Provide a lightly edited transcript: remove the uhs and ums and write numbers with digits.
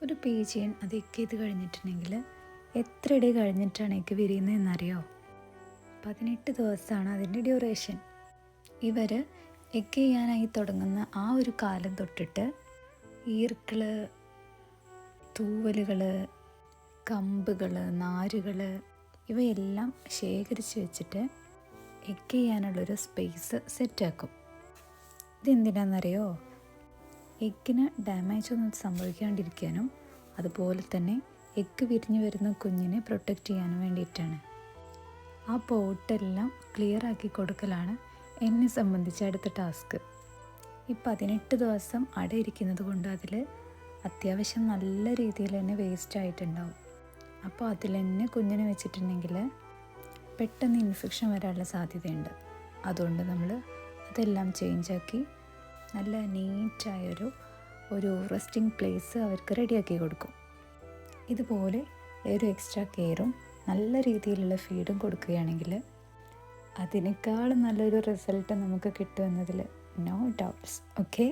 ഒരു പീജിയൻ അത് എഗ് ചെയ്ത് കഴിഞ്ഞിട്ടുണ്ടെങ്കിൽ എത്ര ഇട കഴിഞ്ഞിട്ടാണ് എഗ് വിരിയുന്നതെന്നറിയോ? 18 ദിവസമാണ് അതിൻ്റെ ഡ്യൂറേഷൻ. ഇവർ എഗ് ചെയ്യാനായി തുടങ്ങുന്ന ആ ഒരു കാലം തൊട്ടിട്ട് ഈർക്കിൾ, തൂവലുകൾ, കമ്പുകൾ, നാരുകൾ ഇവയെല്ലാം ശേഖരിച്ച് വെച്ചിട്ട് എഗ് ചെയ്യാനുള്ളൊരു സ്പേസ് സെറ്റാക്കും. ഇതെന്തിനാണെന്നറിയോ? എഗ്ഗിന് ഡാമേജ് ഒന്നും സംഭവിക്കാണ്ടിരിക്കാനും അതുപോലെ തന്നെ എഗ്ഗ് വിരിഞ്ഞു വരുന്ന കുഞ്ഞിനെ പ്രൊട്ടക്റ്റ് ചെയ്യാനും വേണ്ടിയിട്ടാണ്. ആ പോട്ടെല്ലാം ക്ലിയർ ആക്കി കൊടുക്കലാണ് എന്നെ സംബന്ധിച്ച് അടുത്ത ടാസ്ക്. ഈ 18 ദിവസം അടയിരിക്കുന്നത് കൊണ്ട് അതിൽ അത്യാവശ്യം നല്ല രീതിയിൽ തന്നെ വേസ്റ്റ് ആയിട്ടുണ്ടാവും. അപ്പോൾ അതിൽ തന്നെ കുഞ്ഞിനെ വെച്ചിട്ടുണ്ടെങ്കിൽ പെട്ടെന്ന് ഇൻഫെക്ഷൻ വരാനുള്ള സാധ്യതയുണ്ട്. അതുകൊണ്ട് നമ്മൾ അതെല്ലാം ചേഞ്ചാക്കി നല്ല നീറ്റായൊരു റെസ്റ്റിംഗ് പ്ലേസ് അവർക്ക് റെഡിയാക്കി കൊടുക്കും. ഇതുപോലെ ഒരു എക്സ്ട്രാ കെയറും നല്ല രീതിയിലുള്ള ഫീഡും കൊടുക്കുകയാണെങ്കിൽ അതിനേക്കാളും നല്ലൊരു റിസൾട്ട് നമുക്ക് കിട്ടുമെന്നതിൽ നോ ഡൗട്ട്സ്. ഓക്കെ.